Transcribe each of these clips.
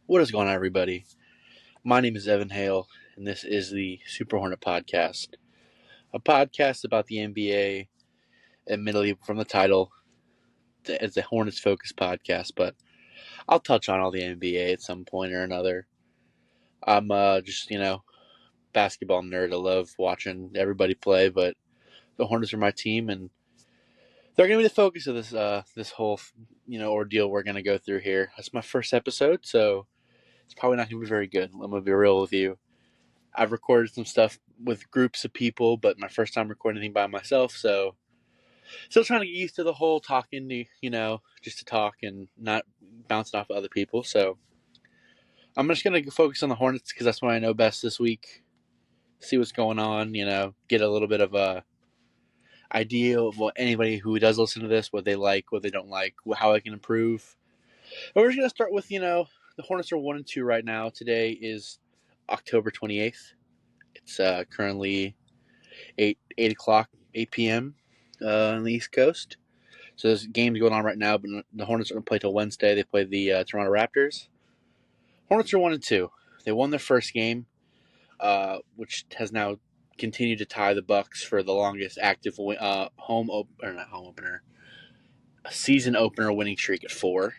What is going on, everybody? My name is Evan Hale, and this is the Super Hornet Podcast, a podcast about the NBA, admittedly from the title, it's a Hornets-focused podcast, but I'll touch on all the NBA at some point or another. I'm just, basketball nerd. I love watching everybody play, but the Hornets are my team, and they're going to be the focus of this whole, ordeal we're going to go through here. That's my first episode, so it's probably not going to be very good. I'm going to be real with you. I've recorded some stuff with groups of people, but my first time recording anything by myself, so still trying to get used to the whole talking to, just to talk and not bouncing off of other people. So I'm just going to focus on the Hornets because that's what I know best this week. See what's going on, get a little bit of a idea of what anybody who does listen to this, what they like, what they don't like, how I can improve. But we're just going to start with, the Hornets are 1-2 right now. Today is October 28th. It's currently 8 o'clock, 8 p.m. On the East Coast. So there's games going on right now, but the Hornets don't play till Wednesday. They play the Toronto Raptors. Hornets are 1-2. They won their first game, which has now continued to tie the Bucks for the longest active season opener winning streak at 4.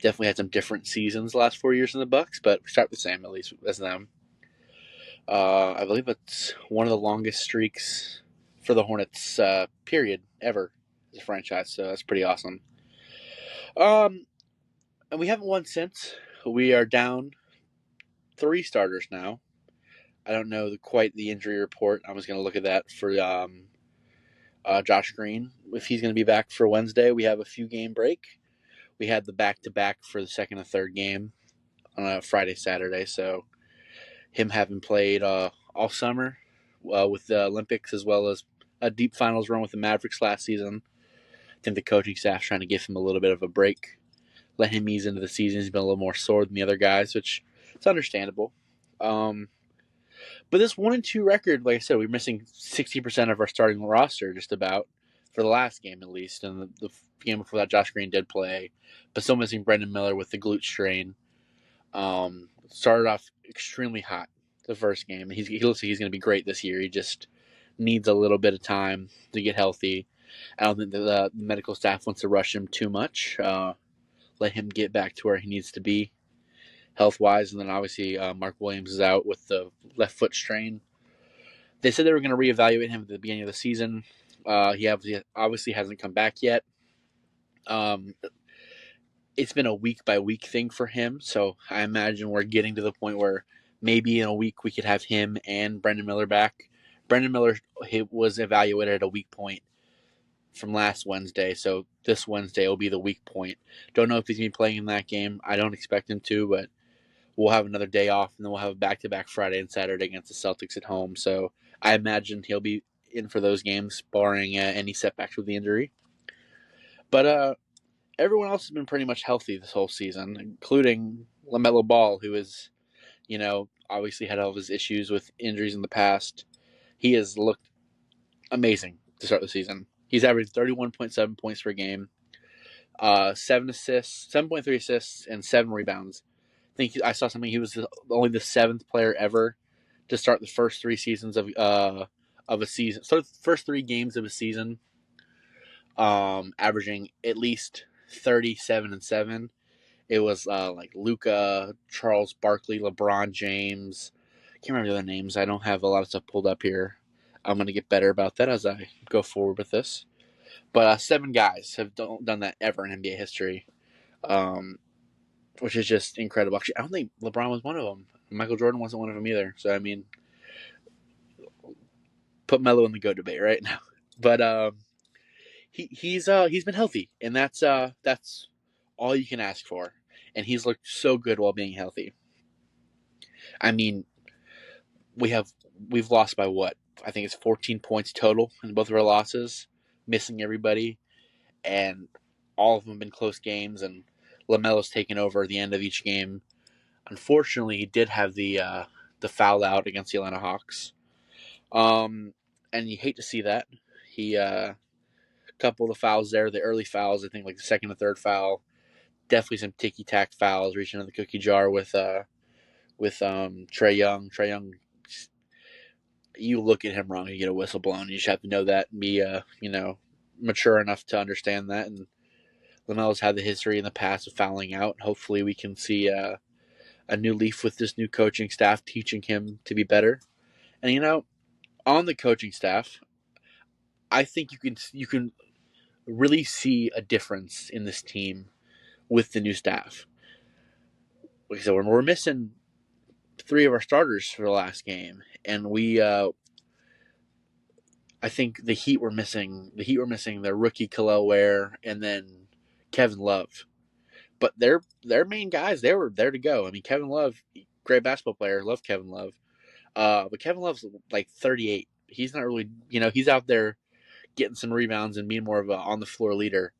Definitely had some different seasons the last 4 years in the Bucks, but we start the same at least as them. I believe it's one of the longest streaks for the Hornets, period, ever as a franchise. So that's pretty awesome. And we haven't won since. We are down 3 starters now. I don't know quite the injury report. I was going to look at that for Josh Green. If he's going to be back for Wednesday, we have a few game break. We had the back-to-back for the second and third game on a Friday, Saturday. So him having played all summer with the Olympics as well as a deep finals run with the Mavericks last season. I think the coaching staff's trying to give him a little bit of a break, let him ease into the season. He's been a little more sore than the other guys, which is understandable. But this 1-2 record, like I said, we're missing 60% of our starting roster just about for the last game at least. And the game before that, Josh Green did play, but still missing Brendan Miller with the glute strain. Started off extremely hot the first game. He looks like he's going to be great this year. He just needs a little bit of time to get healthy. I don't think the medical staff wants to rush him too much. Let him get back to where he needs to be health-wise. And then obviously Mark Williams is out with the left foot strain. They said they were going to reevaluate him at the beginning of the season. He obviously hasn't come back yet. It's been a week-by-week thing for him, so I imagine we're getting to the point where maybe in a week we could have him and Brendan Miller back. Brendan Miller was evaluated at a weak point from last Wednesday, so this Wednesday will be the weak point. Don't know if he's going to be playing in that game. I don't expect him to, but we'll have another day off, and then we'll have a back-to-back Friday and Saturday against the Celtics at home. So I imagine he'll be in for those games, barring any setbacks with the injury. But everyone else has been pretty much healthy this whole season, including LaMelo Ball, who is, obviously had all of his issues with injuries in the past. He has looked amazing to start the season. He's averaged 31.7 points per game, 7 assists, 7.3 assists, and 7 rebounds. I think I saw something. He was only the 7th player ever to start the first 3 seasons of a season. Start the first 3 games of a season, averaging at least 37 and 7. It was like Luka, Charles Barkley, LeBron James. I can't remember the other names. I don't have a lot of stuff pulled up here. I'm going to get better about that as I go forward with this. But 7 guys have done that ever in NBA history, which is just incredible. Actually, I don't think LeBron was one of them. Michael Jordan wasn't one of them either. So, I mean, put Melo in the GOAT debate right now. But he's been healthy, and that's all you can ask for. And he's looked so good while being healthy. I mean, we've lost by what? I think it's 14 points total in both of our losses, missing everybody, and all of them have been close games, and LaMelo's taken over at the end of each game. Unfortunately, he did have the foul out against the Atlanta Hawks. And you hate to see that. He a couple of the fouls there, the early fouls, I think like the second and third foul, definitely some ticky-tack fouls reaching in the cookie jar with Trae Young. Trae Young, you look at him wrong, you get a whistle blown. You just have to know that and be mature enough to understand that. And LaMelo's had the history in the past of fouling out. Hopefully, we can see a new leaf with this new coaching staff, teaching him to be better. And on the coaching staff, I think you can really see a difference in this team with the new staff. Like I said, we're missing three of our starters for the last game, and I think the Heat were missing their rookie Khalil Ware and then Kevin Love. But their main guys, they were there to go. I mean, Kevin Love, great basketball player, love Kevin Love. But Kevin Love's like 38. He's not really, he's out there getting some rebounds and being more of a on the floor leader.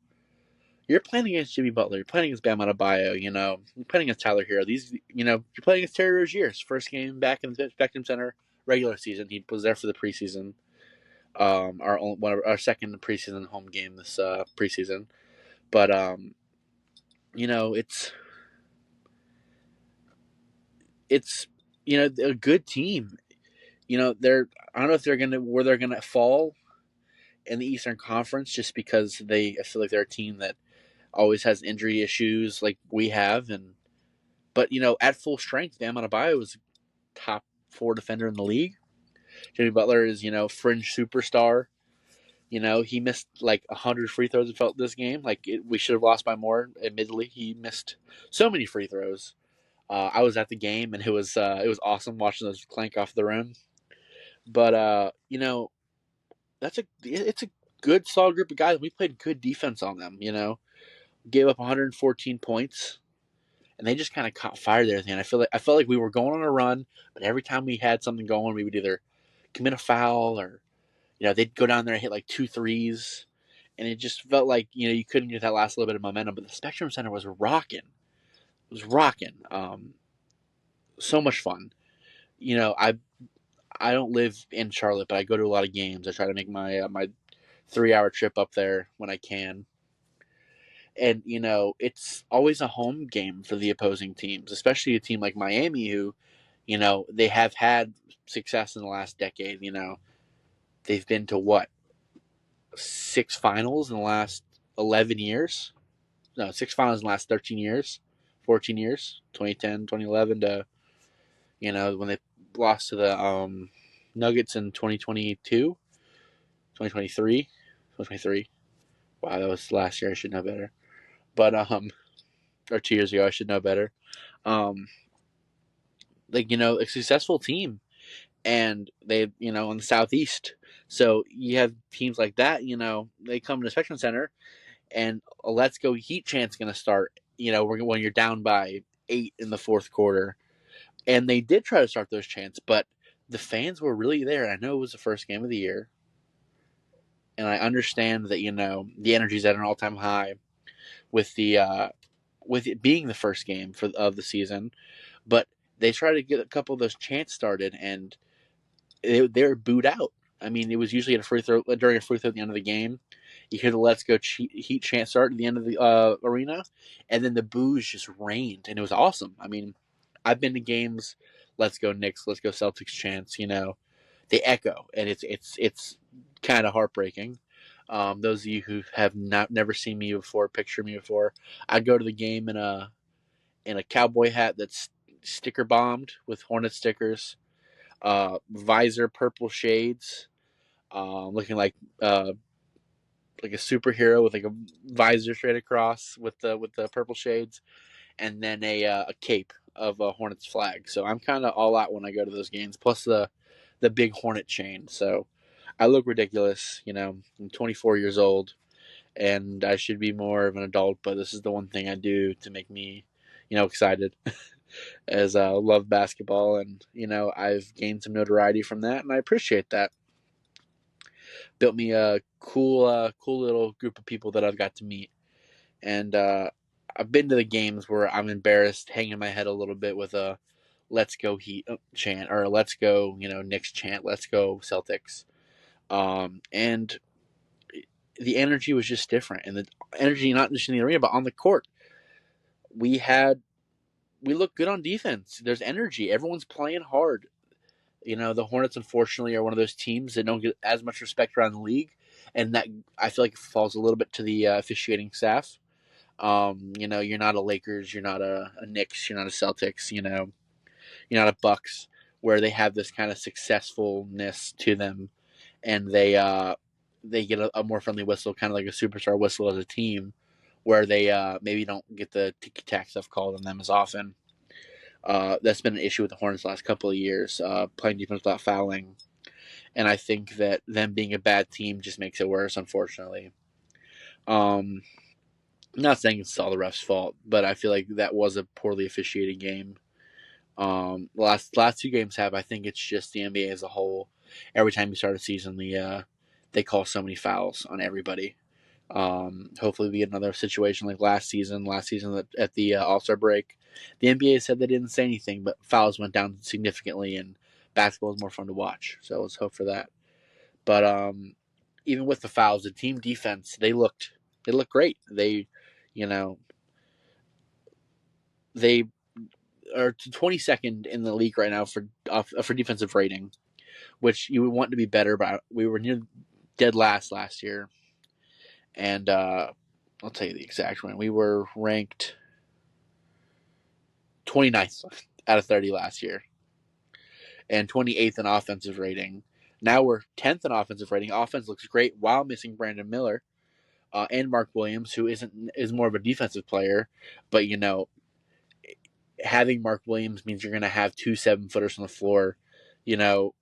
You're playing against Jimmy Butler. You're playing against Bam Adebayo. You're playing against Tyler Hero. You're playing against Terry Rozier's first game back in the Spectrum Center regular season. He was there for the preseason. Our second preseason home game this preseason. But it's a good team. I don't know if they're gonna fall in the Eastern Conference just because I feel like they're a team that always has injury issues like we have, but at full strength, Bam Adebayo is top 4 defender in the league. Jimmy Butler is fringe superstar. He missed like 100 free throws. It felt this game we should have lost by more. Admittedly, he missed so many free throws. I was at the game and it was awesome watching those clank off the rim. But it's a good solid group of guys. We played good defense on them. Gave up 114 points, and they just kind of caught fire there at the end. I felt like we were going on a run, but every time we had something going, we would either commit a foul or they'd go down there and hit like 2 threes, and it just felt like you couldn't get that last little bit of momentum. But the Spectrum Center was rocking. It was rocking. So much fun. I don't live in Charlotte, but I go to a lot of games. I try to make my 3-hour trip up there when I can. And, it's always a home game for the opposing teams, especially a team like Miami who, they have had success in the last decade. They've been to what? 6 finals in the last 11 years? No, 6 finals in the last 13 years, 14 years, 2010, 2011 to, when they lost to the Nuggets in 2022, 2023, 2023. Wow, that was last year. I should know better. But or 2 years ago, I should know better. A successful team, and they, in the Southeast. So you have teams like that. They come to the Spectrum Center, and a "Let's Go Heat" chant's going to start. When you're down by 8 in the fourth quarter, and they did try to start those chants, but the fans were really there. And I know it was the first game of the year, and I understand that the energy's at an all-time high with it being the first game of the season, but they tried to get a couple of those chants started, and they were booed out. I mean, it was usually during a free throw at the end of the game. You hear the "Let's Go Heat" chant start at the end of the arena, and then the boos just rained, and it was awesome. I mean, I've been to games, "Let's Go Knicks," "Let's Go Celtics" chants. They echo, and it's kind of heartbreaking. Those of you who have never seen me before, picture me before, I'd go to the game in a cowboy hat that's sticker bombed with Hornet stickers, visor, purple shades, looking like a superhero with like a visor straight across with the purple shades, and then a cape of a Hornets flag. So I'm kind of all out when I go to those games. Plus the big Hornet chain. So I look ridiculous. I'm 24 years old, and I should be more of an adult. But this is the one thing I do to make me, excited. As I love basketball, and I've gained some notoriety from that, and I appreciate that. Built me a cool little group of people that I've got to meet, and I've been to the games where I'm embarrassed, hanging my head a little bit with a "Let's Go Heat" chant or "Let's Go Knicks" chant, "Let's Go Celtics," and the energy was just different, and the energy not just in the arena but on the court. we look good on defense. There's energy. Everyone's playing hard. The Hornets, unfortunately, are one of those teams that don't get as much respect around the league, and that I feel like falls a little bit to the officiating staff. You're not a Lakers, you're not a Knicks, you're not a Celtics, you're not a Bucks, where they have this kind of successfulness to them, and they get a more friendly whistle, kind of like a superstar whistle as a team, where they maybe don't get the ticky tack stuff called on them as often. That's been an issue with the Hornets the last couple of years, playing defense without fouling. And I think that them being a bad team just makes it worse, unfortunately. I'm not saying it's all the refs' fault, but I feel like that was a poorly officiated game. Last two games have. I think it's just the NBA as a whole. Every time you start a season, they call so many fouls on everybody. Hopefully, we get another situation like last season. Last season at the All-Star break, the NBA said they didn't say anything, but fouls went down significantly, and basketball is more fun to watch. So let's hope for that. But even with the fouls, the team defense they looked great. You know, they are 22nd in the league right now for defensive rating, which you would want to be better. But we were near dead last year, and I'll tell you the exact one. We were ranked 29th out of 30 last year, and 28th in offensive rating. Now we're 10th in offensive rating. Offense looks great while missing Brandon Miller and Mark Williams, who is more of a defensive player. But having Mark Williams means you're going to have 2 7-footers on the floor,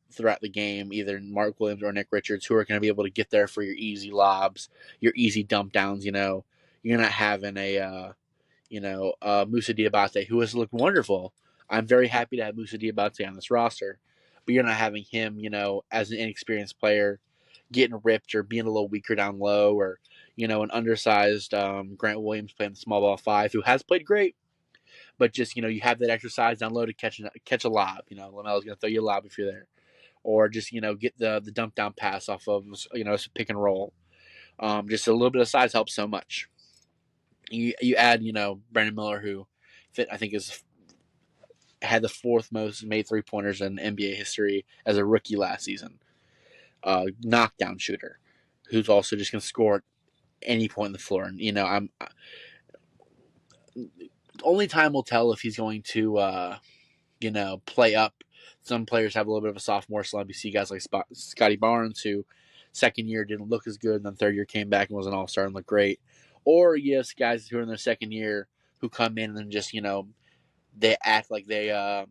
throughout the game, either Mark Williams or Nick Richards, who are going to be able to get there for your easy lobs, your easy dump downs. You're not having Moussa Diabate, who has looked wonderful. I'm very happy to have Moussa Diabate on this roster, but you're not having him, as an inexperienced player, getting ripped or being a little weaker down low, or an undersized Grant Williams playing the small ball five, who has played great, but just you have that extra size down low to catch a lob. LaMelo's going to throw you a lob if you're there, or just get the dump down pass off of pick and roll. Just a little bit of size helps so much. You add Brandon Miller, who I think had the fourth most made 3-pointers in NBA history as a rookie last season. Knockdown shooter, who's also just going to score at any point in the floor. And I'm only time will tell if he's going to play up. Some players have a little bit of a sophomore slump. You see guys like Scotty Barnes, who second year didn't look as good, and then third year came back and was an all-star and looked great. Or you have guys who are in their second year who come in and just they act like they had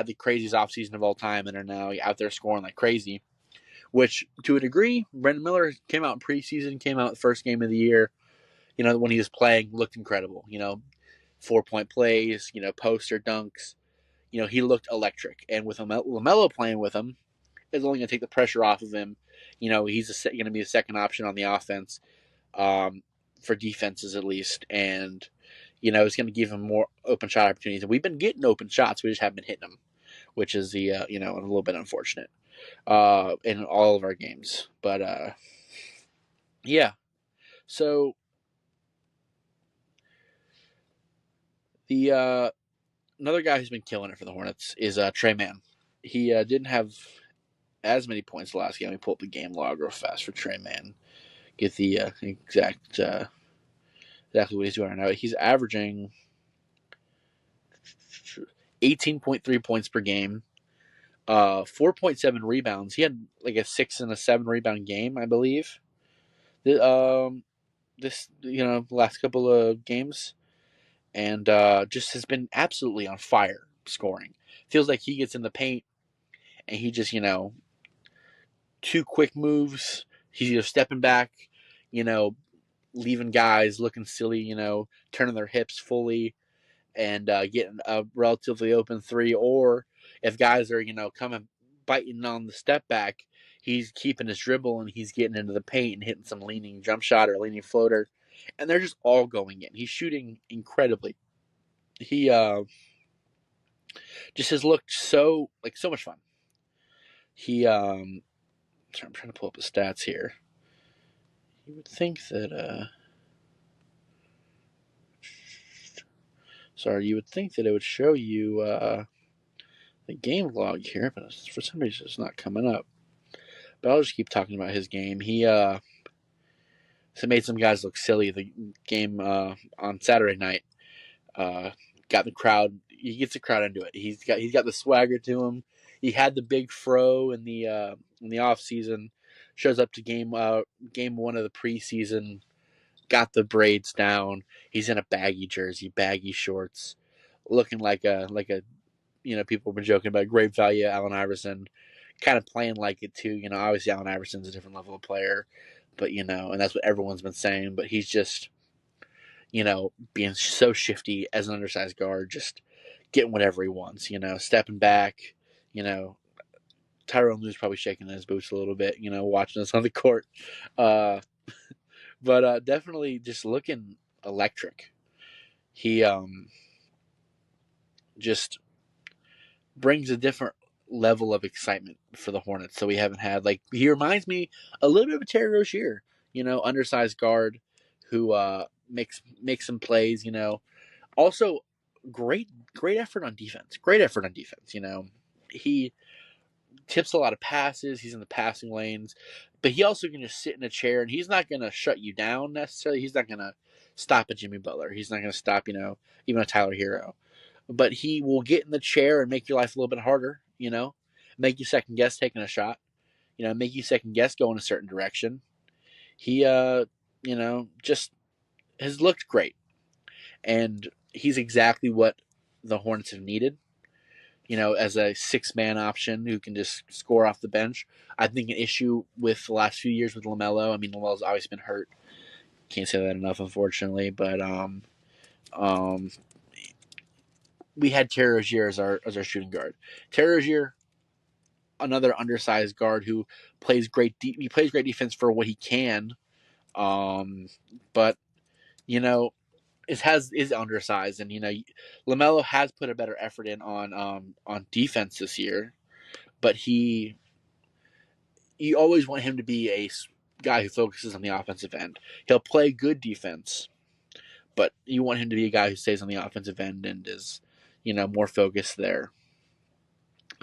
the craziest offseason of all time and are now out there scoring like crazy. Which, to a degree, Brandon Miller came out in preseason, came out the first game of the year. When he was playing, looked incredible. 4-point plays, poster dunks. He looked electric. And with LaMelo playing with him, it's only going to take the pressure off of him. He's going to be a second option on the offense, for defenses at least. And, it's going to give him more open shot opportunities. And we've been getting open shots. We just haven't been hitting them, which is a little bit unfortunate in all of our games. But, yeah. So, the another guy who's been killing it for the Hornets is Trey Mann. He didn't have as many points last game. Let me pull up the game log real fast for Trey Mann. Get the exactly what he's doing right now. He's averaging 18.3 points per game, 4.7 rebounds. He had like a 6 and a 7 rebound game, I believe. This last couple of games, and just has been absolutely on fire scoring. Feels like he gets in the paint and he just 2 quick moves. He's either stepping back, leaving guys looking silly, turning their hips fully and getting a relatively open 3. Or if guys are, coming, biting on the step back, he's keeping his dribble and he's getting into the paint and hitting some leaning jump shot or leaning floater. And they're just all going in. He's shooting incredibly. He just has looked so much fun. I'm trying to pull up the stats here. You would think that Sorry, you would think that it would show you the game log here, but for some reason it's not coming up. But I'll just keep talking about his game. He made some guys look silly. The game on Saturday night got the crowd. He gets the crowd into it. He's got the swagger to him. He had the big fro in the off season. Shows up to game one of the preseason. Got the braids down. He's in a baggy jersey, baggy shorts, looking like a people have been joking about great value Allen Iverson, kind of playing like it too. Obviously Allen Iverson's a different level of player, but and that's what everyone's been saying. But he's just being so shifty as an undersized guard, just getting whatever he wants. Stepping back. Tyrone Lue's probably shaking his boots a little bit. Watching us on the court. But definitely just looking electric. He just brings a different level of excitement for the Hornets. So we haven't had he reminds me a little bit of a Terry Rozier, undersized guard who makes some plays. Also great effort on defense. Great effort on defense. He tips a lot of passes. He's in the passing lanes, but he also can just sit in a chair and he's not going to shut you down necessarily. He's not going to stop a Jimmy Butler. He's not going to stop, even a Tyler Hero. But he will get in the chair and make your life a little bit harder, make you second guess taking a shot, make you second guess going a certain direction. He, just has looked great. And he's exactly what the Hornets have needed. As a 6-man option who can just score off the bench. I think an issue with the last few years with LaMelo. I mean, LaMelo's always been hurt. Can't say that enough, unfortunately. But we had Terry Rozier as our shooting guard. Terry Rozier, another undersized guard who plays great. He plays great defense for what he can. But is undersized, and LaMelo has put a better effort in on defense this year, but you always want him to be a guy who focuses on the offensive end. He'll play good defense, but you want him to be a guy who stays on the offensive end and is more focused there.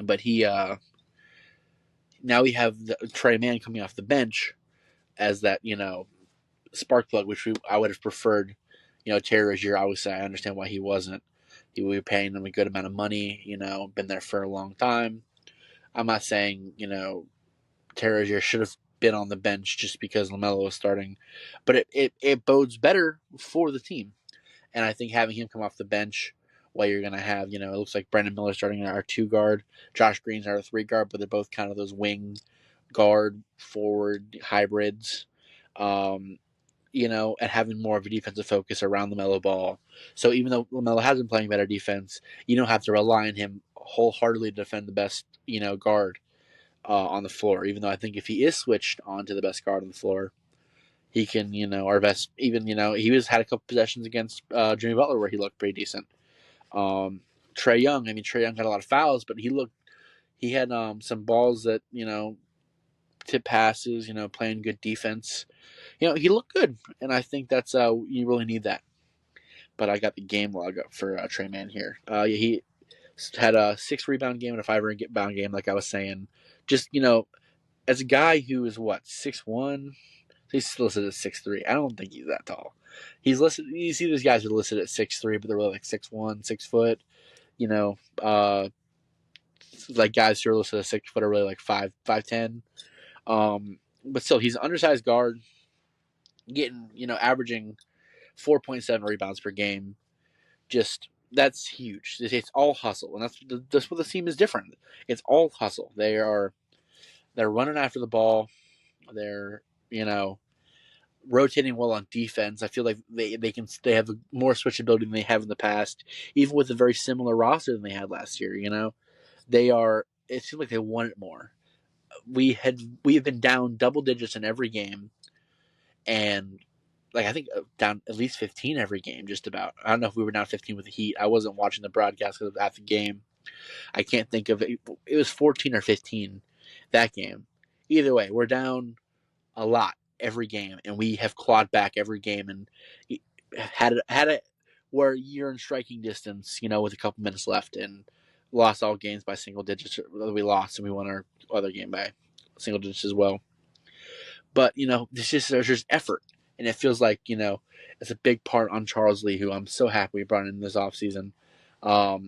But he now we have Trey Mann coming off the bench as that spark plug, which I would have preferred. Terry Rozier, obviously, I understand why he wasn't. We were paying him a good amount of money, been there for a long time. I'm not saying, Terry Rozier should have been on the bench just because LaMelo was starting, but it bodes better for the team. And I think having him come off the bench while you're going to have, it looks like Brandon Miller starting our 2 guard, Josh Green's our 3 guard, but they're both kind of those wing guard forward hybrids. And having more of a defensive focus around LaMelo Ball. So even though LaMelo has been playing better defense, you don't have to rely on him wholeheartedly to defend the best, guard on the floor. Even though I think if he is switched on to the best guard on the floor, he can, our best, even, he had a couple possessions against Jimmy Butler where he looked pretty decent. Trae Young had a lot of fouls, but he had some balls that, tip passes, playing good defense. He looked good, and I think that's you really need that. But I got the game log up for Trey Mann here. He had a 6 rebound game and a 5 rebound game, like I was saying. Just as a guy who is 6'1", he's listed at 6'3". I don't think he's that tall. He's listed. You see these guys are listed at 6'3", but they're really like 6'1", 6 foot. Like guys who are listed at 6 foot are really like 5'10". But still, he's an undersized guard, getting averaging 4.7 rebounds per game. Just that's huge. It's all hustle, and that's what the team is different. It's all hustle. They're running after the ball. They're rotating well on defense. I feel like they have more switchability than they have in the past, even with a very similar roster than they had last year. They are. It seems like they want it more. We have been down double digits in every game, and I think down at least 15 every game, just about. I don't know if we were down 15 with the Heat. I wasn't watching the broadcast because at the game. I can't think of it. It was 14 or 15 that game. Either way, we're down a lot every game, and we have clawed back every game and had it where you're in striking distance, with a couple minutes left, and lost all games by single digits. We lost and we won our other game by single digits as well. But there's just effort, and it feels like it's a big part on Charles Lee, who I'm so happy we brought in this offseason. A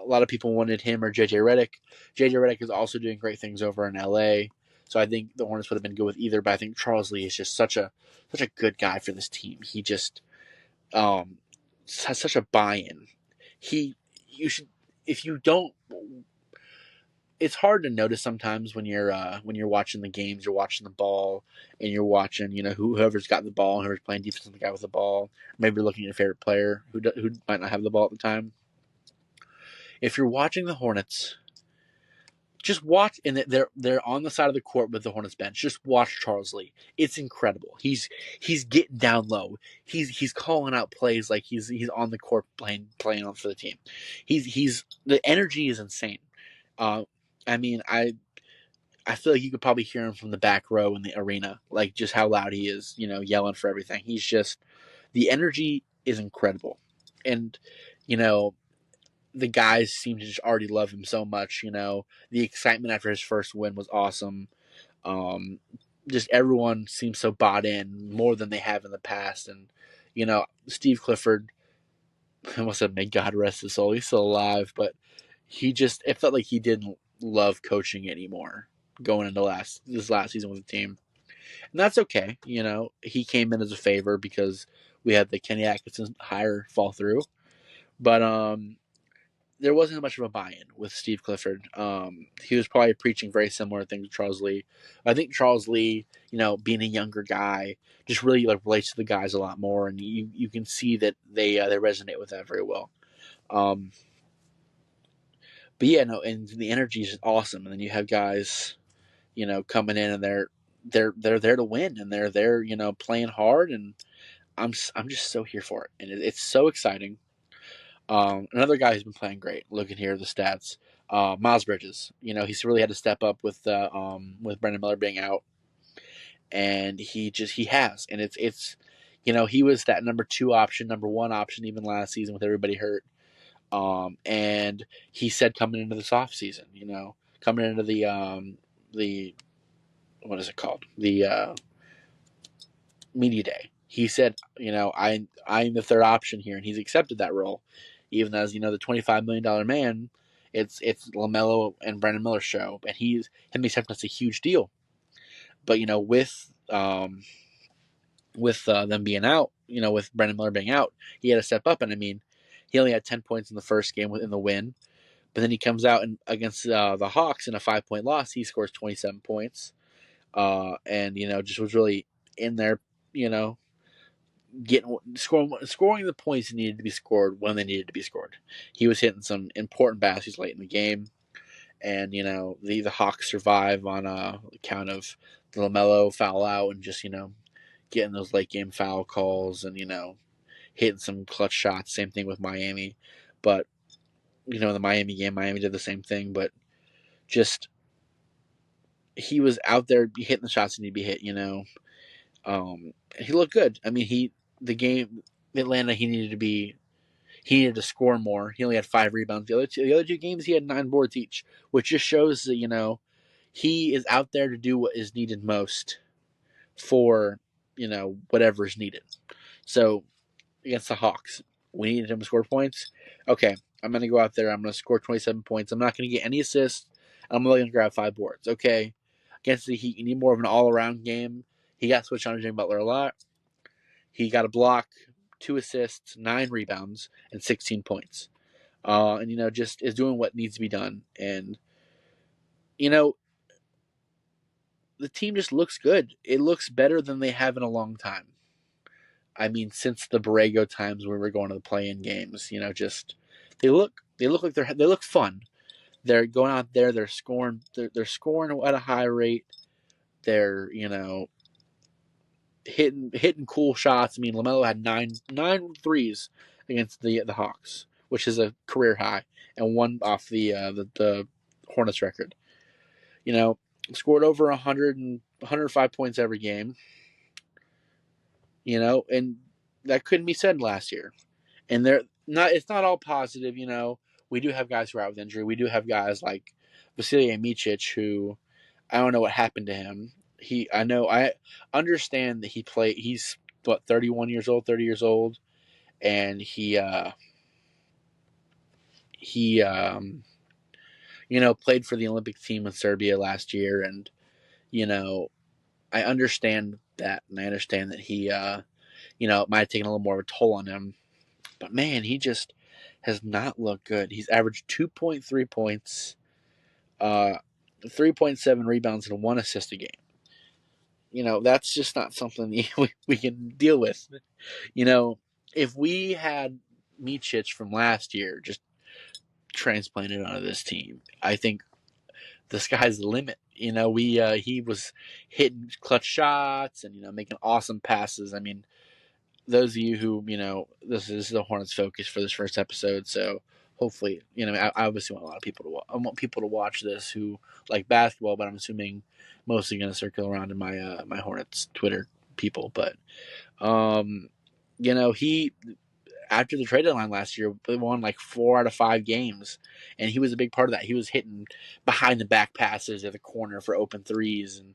lot of people wanted him or JJ Redick. JJ Redick is also doing great things over in LA. So I think the Hornets would have been good with either, but I think Charles Lee is just such a good guy for this team. He just has such a buy-in. You should, if you don't, it's hard to notice sometimes when you're watching the games, you're watching the ball, and you're watching whoever's got the ball and whoever's playing defense on the guy with the ball. Maybe you're looking at your favorite player who might not have the ball at the time. If you're watching the Hornets, just watch, and they're on the side of the court with the Hornets bench. Just watch Charles Lee. It's incredible. He's getting down low. He's calling out plays like he's on the court playing on for the team. He's the energy is insane. I mean, I feel like you could probably hear him from the back row in the arena, like just how loud he is, yelling for everything. He's just, the energy is incredible, and the guys seem to just already love him so much. The excitement after his first win was awesome. Just everyone seems so bought in more than they have in the past. And, Steve Clifford, I almost said, may God rest his soul. He's still alive, but it felt like he didn't love coaching anymore going into this last season with the team. And that's okay. He came in as a favor because we had the Kenny Atkinson hire fall through. But, there wasn't much of a buy-in with Steve Clifford. He was probably preaching very similar things to Charles Lee. I think Charles Lee, being a younger guy, just really relates to the guys a lot more, and you can see that they resonate with that very well. But yeah, no, and the energy is awesome. And then you have guys, coming in and they're there to win, and they're there, playing hard, and I'm just so here for it, and it's so exciting. Another guy who's been playing great. Looking here at the stats, Miles Bridges. He's really had to step up with Brandon Miller being out, and he has, and it's he was that number 2 option, number 1 option even last season with everybody hurt. And he said coming into this off season, coming into the what is it called, the media day, he said, I'm the 3rd option here, and he's accepted that role. Even as the $25 million man, it's LaMelo and Brandon Miller's show, and him accepting that's a huge deal. But with them being out, with Brandon Miller being out, he had to step up, and I mean, he only had 10 points in the first game in the win, but then he comes out and against the Hawks in a 5-point loss, he scores 27 points, and just was really in there, scoring the points that needed to be scored when they needed to be scored. He was hitting some important baskets late in the game, and the Hawks survive on account of the LaMelo foul out and just getting those late game foul calls and hitting some clutch shots. Same thing with Miami, but the Miami game, Miami did the same thing, but just he was out there hitting the shots that need to be hit. He looked good. I mean, the game Atlanta, he needed to score more. He only had 5 rebounds. The other two games he had 9 boards each, which just shows that he is out there to do what is needed most for whatever is needed. So against the Hawks, we needed him to score points. Okay, I'm gonna go out there. I'm gonna score 27 points. I'm not gonna get any assists. I'm only gonna grab 5 boards. Okay, against the Heat, you need more of an all-around game. He got switched on Jimmy Butler a lot. He got a block, 2 assists, 9 rebounds, and 16 points. And just is doing what needs to be done. And the team just looks good. It looks better than they have in a long time. I mean, since the Borrego times where we're going to the play-in games, just they look like they look fun. They're going out there, they're scoring at a high rate. They're hitting cool shots. I mean, LaMelo had nine threes against the Hawks, which is a career high, and one off the Hornets record. Scored over 100 and 105 points every game. And that couldn't be said last year. and they're not. It's not all positive. We do have guys who are out with injury. We do have guys like Vasilije Micic, who I don't know what happened to him. I understand that he's what, 31 years old, 30 years old, and he played for the Olympic team in Serbia last year, and you know I understand that, and I understand that it might have taken a little more of a toll on him. But man, he just has not looked good. He's averaged 2.3 points, 3.7 rebounds, and 1 assist a game. That's just not something we can deal with. If we had Micic from last year just transplanted onto this team, I think the sky's the limit. He was hitting clutch shots and making awesome passes. I mean, those of you who this is the Hornets' focus for this first episode, so hopefully I obviously want a lot of people to I want people to watch this who like basketball, but I'm assuming mostly going to circle around in my Hornets Twitter people. But he, after the trade deadline last year, they won like 4 out of 5 games, and he was a big part of that. He was hitting behind the back passes at the corner for open threes, and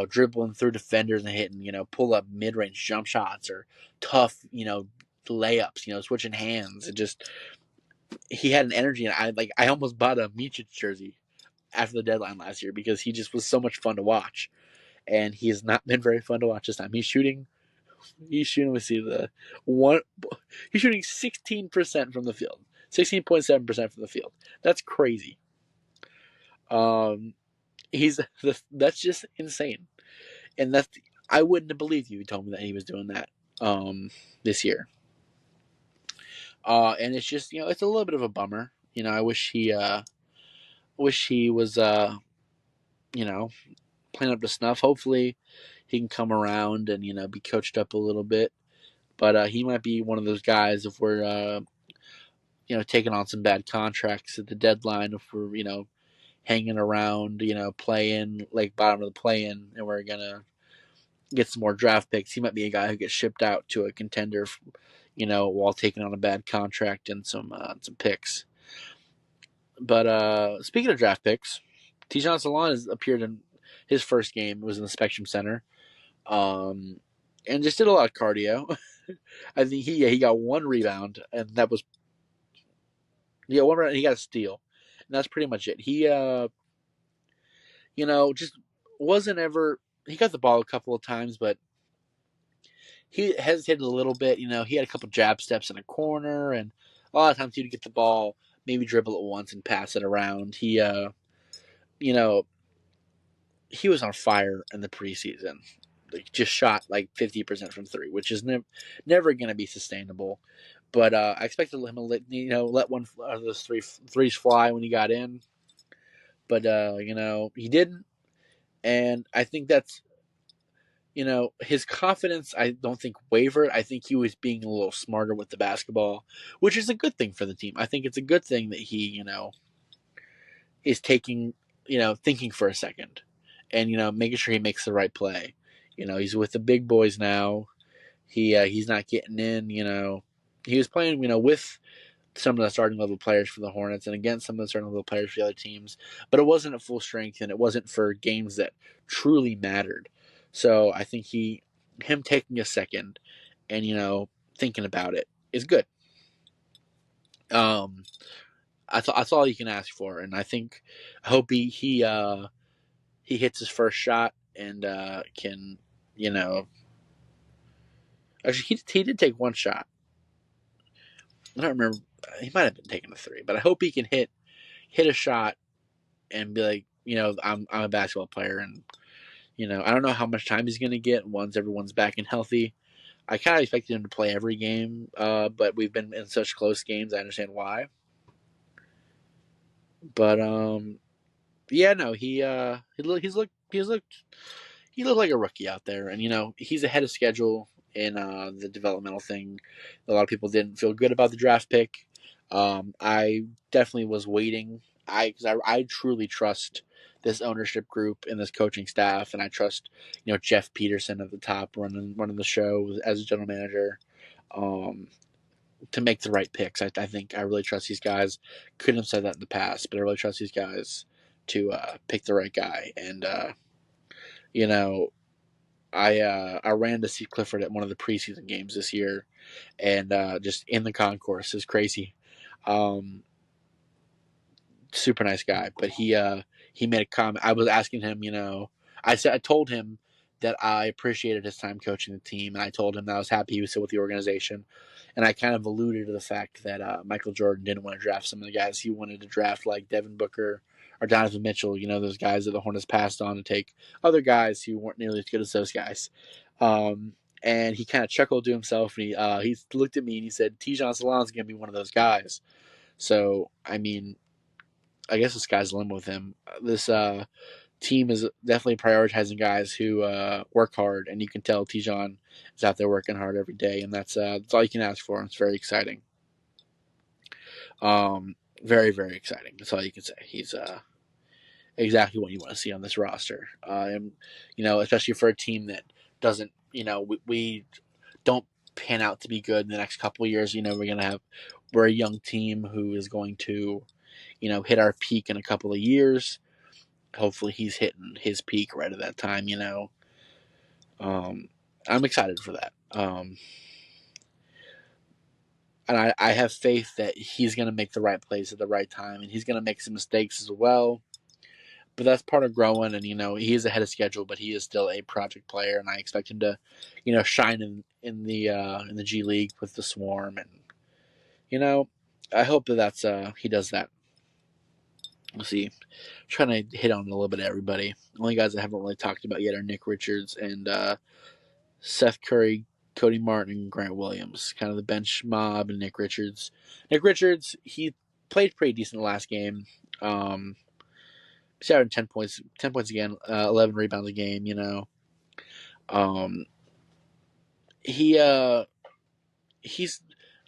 dribbling through defenders and hitting pull up mid range jump shots or tough layups, switching hands. He had an energy, and I almost bought a Micic jersey after the deadline last year because he just was so much fun to watch, and he has not been very fun to watch this time. He's shooting. Let's see the one. He's shooting 16% from the field, 16.7% from the field. That's crazy. That's just insane, and I wouldn't have believed you told me that he was doing that this year. And it's just it's a little bit of a bummer. I wish he was playing up to snuff. Hopefully, he can come around and be coached up a little bit. But he might be one of those guys if we're taking on some bad contracts at the deadline. If we're hanging around, playing like bottom of the play-in, and we're gonna get some more draft picks. He might be a guy who gets shipped out to a contender, while taking on a bad contract and some picks. But speaking of draft picks, Tijan Salon has appeared in his first game. It was in the Spectrum Center, and just did a lot of cardio. I think he got 1 rebound, and that was 1 rebound. He got a steal, and that's pretty much it. He just wasn't ever. He got the ball a couple of times, but he hesitated a little bit. He had a couple jab steps in a corner, and a lot of times he'd get the ball, maybe dribble it once and pass it around. He was on fire in the preseason. Like, just shot like 50% from three, which is never going to be sustainable. But I expected him to let one of those threes fly when he got in. But he didn't, and I think that's his confidence, I don't think wavered. I think he was being a little smarter with the basketball, which is a good thing for the team. I think it's a good thing that he is taking thinking for a second, and making sure he makes the right play. He's with the big boys now. He's not getting in. He was playing with some of the starting level players for the Hornets and against some of the starting level players for the other teams, but it wasn't at full strength, and it wasn't for games that truly mattered. So I think him taking a second and thinking about it is good. That's all you can ask for, and I hope he hits his first shot and can actually he did take 1 shot. I don't remember. He might have been taking a 3, but I hope he can hit a shot and be like, I'm a basketball player, and I don't know how much time he's going to get once everyone's back and healthy. I kind of expected him to play every game, but we've been in such close games. I understand why. But yeah, no, he looked like a rookie out there, and he's ahead of schedule in the developmental thing. A lot of people didn't feel good about the draft pick. I definitely was waiting. Because I truly trust this ownership group and this coaching staff, and I trust Jeff Peterson at the top running the show as a general manager. to make the right picks. I think I really trust these guys. Couldn't have said that in the past, but I really trust these guys to pick the right guy. And you know, I ran to see Clifford at one of the preseason games this year, and just in the concourse is crazy. Um, Super nice guy, but he made a comment. I was asking him, I told him that I appreciated his time coaching the team, and I told him that I was happy he was still with the organization, and I kind of alluded to the fact that Michael Jordan didn't want to draft some of the guys he wanted to draft, like Devin Booker or Donovan Mitchell. Those guys that the Hornets passed on to take other guys who weren't nearly as good as those guys. And he kind of chuckled to himself, and he looked at me and he said, "Tijon Salon's going to be one of those guys." So I mean, I guess the sky's the limit with him. This team is definitely prioritizing guys who work hard, and you can tell Tijon is out there working hard every day, and that's all you can ask for. It's very exciting. Very, very exciting. That's all you can say. He's exactly what you want to see on this roster. And especially for a team that doesn't, we don't pan out to be good in the next couple of years. We're a young team who is going to hit our peak in a couple of years. Hopefully he's hitting his peak right at that time, I'm excited for that. And I have faith that he's going to make the right plays at the right time, and he's going to make some mistakes as well. But that's part of growing, and he is ahead of schedule, but he is still a project player, and I expect him to, shine in the G League with the Swarm, and I hope that's he does that. We'll see. I'm trying to hit on a little bit of everybody. The only guys I haven't really talked about yet are Nick Richards and Seth Curry, Cody Martin, and Grant Williams. Kind of the bench mob and Nick Richards. Nick Richards, he played pretty decent the last game. He's averaging 10 points again, 11 rebounds a game. He's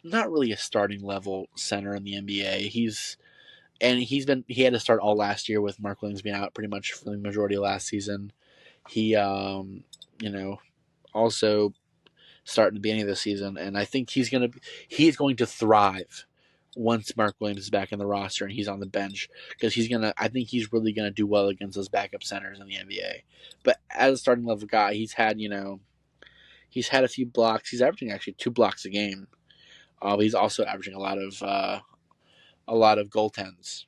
not really a starting level center in the NBA. He had to start all last year with Mark Williams being out pretty much for the majority of last season. He also starting the beginning of the season, and I think he's going to thrive once Mark Williams is back in the roster and he's on the bench, because I think he's really gonna do well against those backup centers in the NBA. But as a starting level guy, he's had a few blocks. He's averaging actually 2 blocks a game. He's also averaging a lot of goaltends,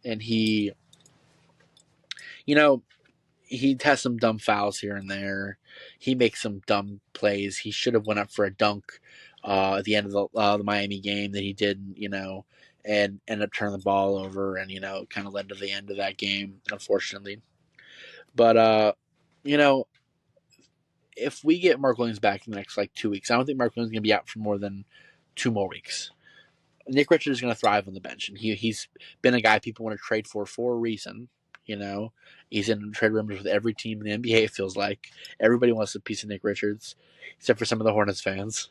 and you know, he has some dumb fouls here and there. He makes some dumb plays. He should have went up for a dunk at the end of the Miami game that he did, and ended up turning the ball over, and kind of led to the end of that game, unfortunately. But if we get Mark Williams back in the next 2 weeks, I don't think Mark Williams is going to be out for more than 2 more weeks. Nick Richards is going to thrive on the bench, and he's been a guy people want to trade for a reason. He's in trade rumors with every team in the NBA. It feels like everybody wants a piece of Nick Richards, except for some of the Hornets fans.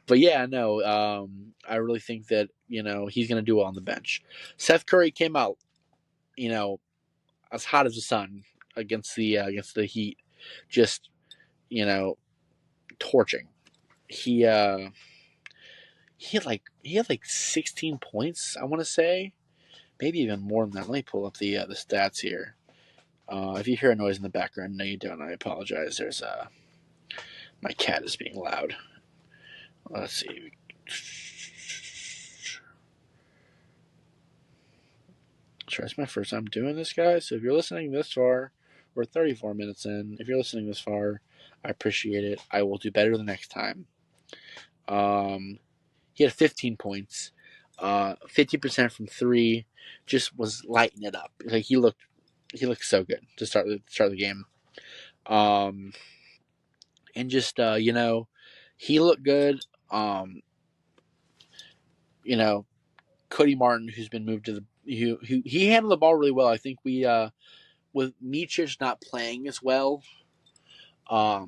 But yeah, no, I really think that he's going to do well on the bench. Seth Curry came out, as hot as the sun against the Heat, just torching. He had like 16 points, I want to say, maybe even more than that. Let me pull up the stats here. If you hear a noise in the background, no, you don't. I apologize. There's my cat is being loud. Let's see. Sure, it's my first time doing this, guys. So if you're listening this far, we're 34 minutes in. If you're listening this far, I appreciate it. I will do better the next time. He had 15 points, 50% from 3. Just was lighting it up. Like he looked so good to start the game. And just he looked good. Cody Martin, who's been moved to he handled the ball really well. I think we with Micic not playing as well,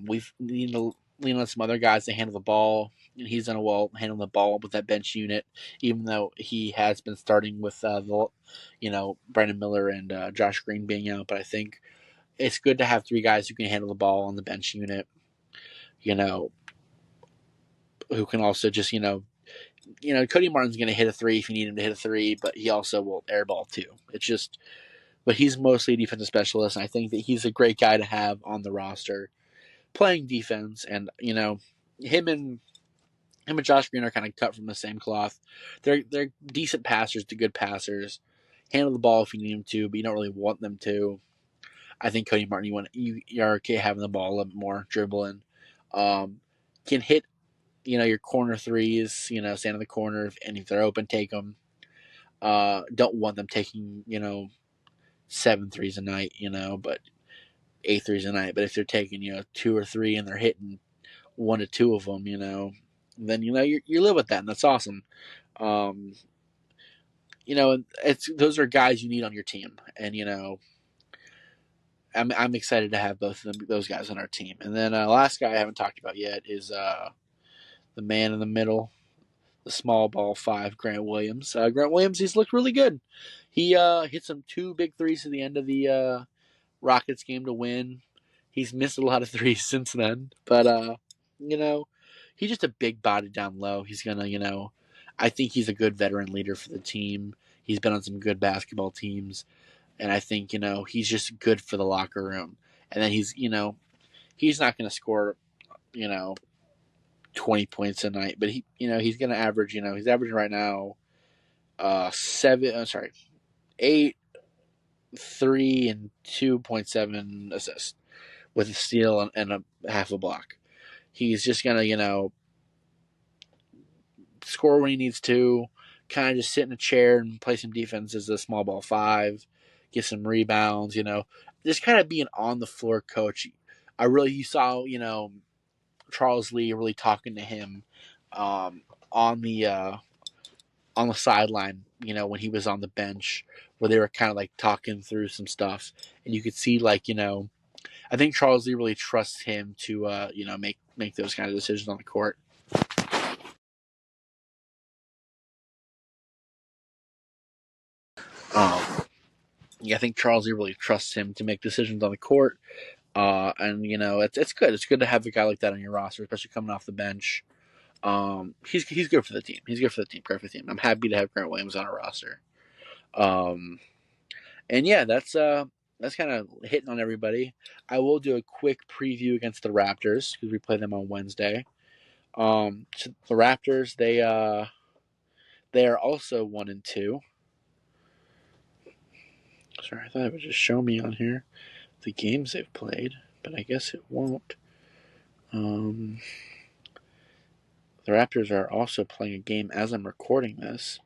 we've needed to lean on some other guys to handle the ball, and he's done well handling the ball with that bench unit, even though he has been starting with Brandon Miller and Josh Green being out. But I think it's good to have 3 guys who can handle the ball on the bench unit, who can also just Cody Martin's going to hit a three if you need him to hit a three, but he also will airball too. But he's mostly a defensive specialist, and I think that he's a great guy to have on the roster playing defense. And him and Josh Green are kind of cut from the same cloth. They're decent passers to good passers. Handle the ball if you need them to, but you don't really want them to. I think Cody Martin, you're okay having the ball a little bit more, dribbling. Can hit, your corner threes, stand in the corner, and if they're open, take them. Don't want them taking, 7 threes a night, but 8 threes a night. But if they're taking, 2 or 3 and they're hitting 1 to 2 of them, then you live with that, and that's awesome. Those are guys you need on your team, and I'm excited to have both of those guys on our team. And then last guy I haven't talked about yet is the man in the middle, the small ball 5, Grant Williams. Grant Williams, he's looked really good. He hit some 2 big threes at the end of the Rockets game to win. He's missed a lot of threes since then, but he's just a big body down low. He's gonna, I think he's a good veteran leader for the team. He's been on some good basketball teams, and I think he's just good for the locker room. And then he's not gonna score 20 points a night, but he's gonna average he's averaging right now 8, 3, and 2.7 assists with a steal and a half a block. He's just gonna score when he needs to, kind of just sit in a chair and play some defense as a small ball 5, get some rebounds, just kind of be an on the floor coach. You saw, Charles Lee really talking to him on the sideline, when he was on the bench, where they were kind of like talking through some stuff, and you could see I think Charles Lee really trusts him to make those kind of decisions on the court. I think Charles Lee really trusts him to make decisions on the court. And it's good. It's good to have a guy like that on your roster, especially coming off the bench. He's good for the team. He's good for the team. Great for the team. I'm happy to have Grant Williams on our roster. And yeah, that's kind of hitting on everybody. I will do a quick preview against the Raptors because we play them on Wednesday. So the Raptors, they are also 1-2. Sorry, I thought it would just show me on here the games they've played, but I guess it won't. The Raptors are also playing a game as I'm recording this.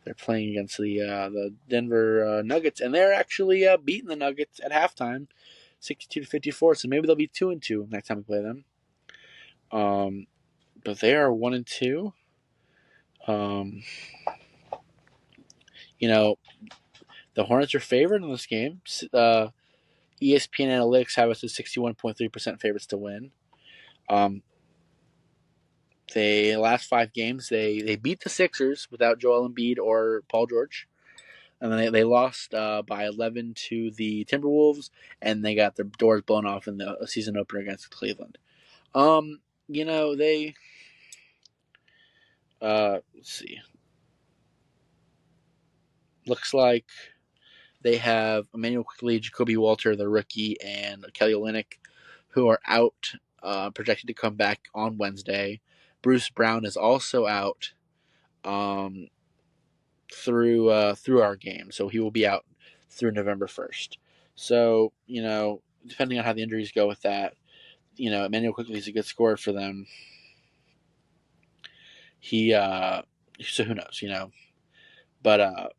They're playing against the Denver Nuggets, and they're actually beating the Nuggets at halftime, 62-54. So maybe they'll be 2-2 next time we play them. But they are 1-2. The Hornets are favored in this game. ESPN Analytics have us at 61.3% favorites to win. The last 5 games, they beat the Sixers without Joel Embiid or Paul George. And then they lost by 11 to the Timberwolves, and they got their doors blown off in the season opener against Cleveland. They let's see. Looks like they have Emmanuel Quickley, Jacoby Walter, the rookie, and Kelly Olynyk, who are out, projected to come back on Wednesday. Bruce Brown is also out through our game, so he will be out through November 1st. So, depending on how the injuries go with that, Emmanuel Quickley is a good scorer for them. So who knows, but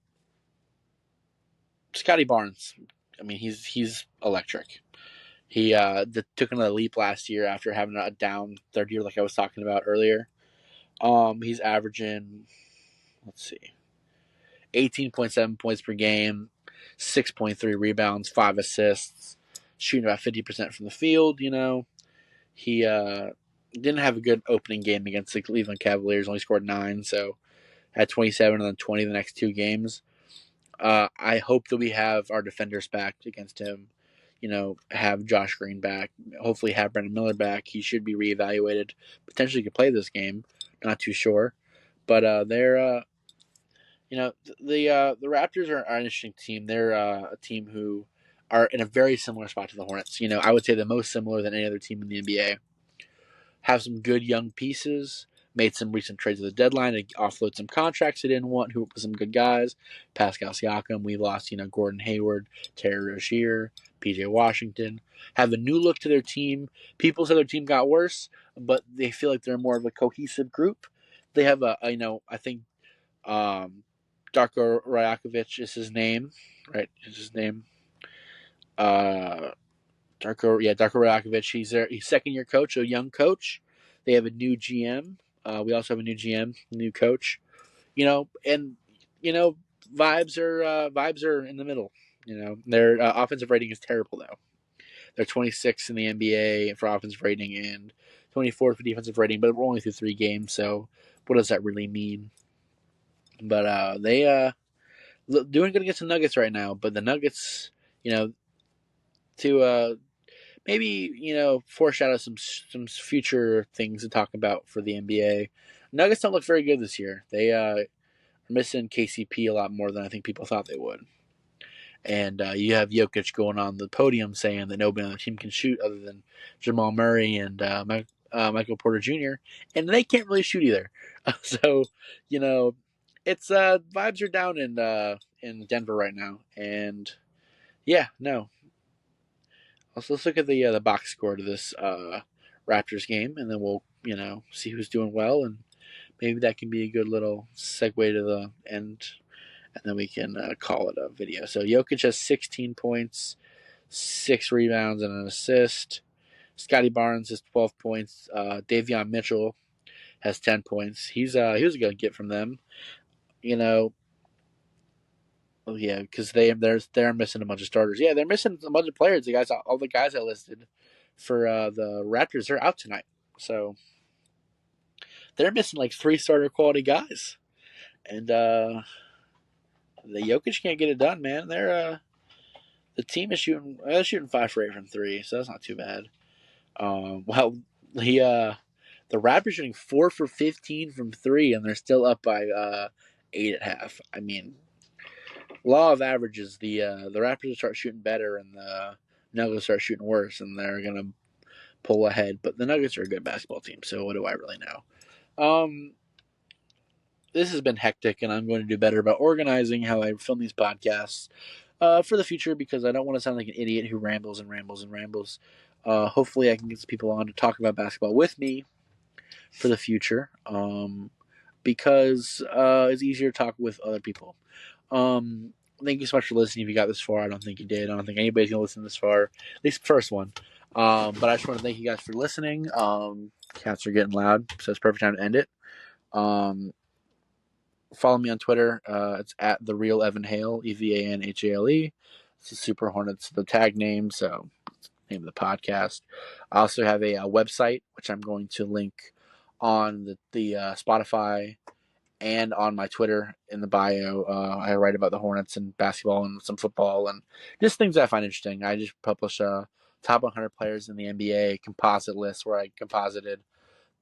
Scotty Barnes, I mean, he's electric. He took another leap last year after having a down third year, like I was talking about earlier. He's averaging, 18.7 points per game, 6.3 rebounds, 5 assists, shooting about 50% from the field. He didn't have a good opening game against the Cleveland Cavaliers. Only scored 9, so had 27 and then 20 the next 2 games. I hope that we have our defenders back against him. Have Josh Green back. Hopefully have Brandon Miller back. He should be reevaluated. Potentially could play this game. Not too sure. But they're the Raptors are an interesting team. They're a team who are in a very similar spot to the Hornets. I would say the most similar than any other team in the NBA. Have some good young pieces. Made some recent trades at the deadline to offload some contracts they didn't want. Who were some good guys? Pascal Siakam. We lost, Gordon Hayward, Terry Rozier, PJ Washington. Have a new look to their team. People say their team got worse, but they feel like they're more of a cohesive group. They have I think Darko Rajakovic is his name, right? Is his name. Darko Rajakovic. He's second year coach, a young coach. They have a new GM. We also have a new GM, new coach. And vibes are in the middle. Their offensive rating is terrible though. They're 26th in the NBA for offensive rating and 24th for defensive rating, but we're only through 3 games, so what does that really mean? But they doing good against the Nuggets right now. But the Nuggets, to maybe foreshadow some future things to talk about for the NBA. Nuggets don't look very good this year. They are missing KCP a lot more than I think people thought they would. And you have Jokic going on the podium saying that nobody on the team can shoot other than Jamal Murray and Michael Porter Jr. And they can't really shoot either. So it's vibes are down in Denver right now. And yeah, no. Let's look at the box score to this Raptors game, and then we'll see who's doing well, and maybe that can be a good little segue to the end, and then we can call it a video. So Jokic has 16 points, 6 rebounds, and an assist. Scotty Barnes has 12 points. Davion Mitchell has 10 points. He was a good get from them. Oh yeah, because they're missing a bunch of starters. Yeah, they're missing a bunch of players. All the guys I listed for the Raptors are out tonight, so they're missing like 3 starter quality guys, and the Jokic can't get it done, man. The team is shooting 5 for 8 from 3, so that's not too bad. Well, the Raptors shooting 4 for 15 from 3, and they're still up by 8 at half. I mean, law of averages, the Raptors start shooting better and the Nuggets start shooting worse, and they're gonna pull ahead. But the Nuggets are a good basketball team, so what do I really know? This has been hectic, and I'm going to do better about organizing how I film these podcasts for the future, because I don't want to sound like an idiot who rambles and rambles and rambles. Hopefully, I can get some people on to talk about basketball with me for the future, because it's easier to talk with other people. Thank you so much for listening. If you got this far, I don't think you did. I don't think anybody's gonna listen this far, at least the first one. But I just want to thank you guys for listening. Cats are getting loud, so it's perfect time to end it. Follow me on Twitter. It's at the real Evan Hale, EVANHALE. It's the Super Hornets, the tag name, so it's the name of the podcast. I also have a website, which I'm going to link on the Spotify and on my Twitter in the bio. I write about the Hornets and basketball and some football and just things that I find interesting. I just publish a top 100 players in the NBA composite list where I composited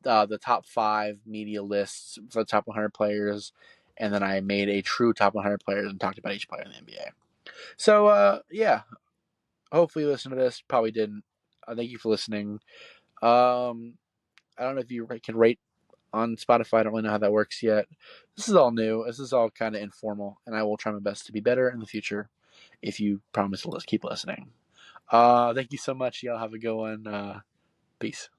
the top 5 media lists for the top 100 players, and then I made a true top 100 players and talked about each player in the NBA. So, yeah, hopefully you listened to this. Probably didn't. Thank you for listening. I don't know if you can rate on Spotify. I don't really know how that works yet. This is all new. This is all kind of informal, and I will try my best to be better in the future if you promise to keep listening. Thank you so much. Y'all have a good one. Peace.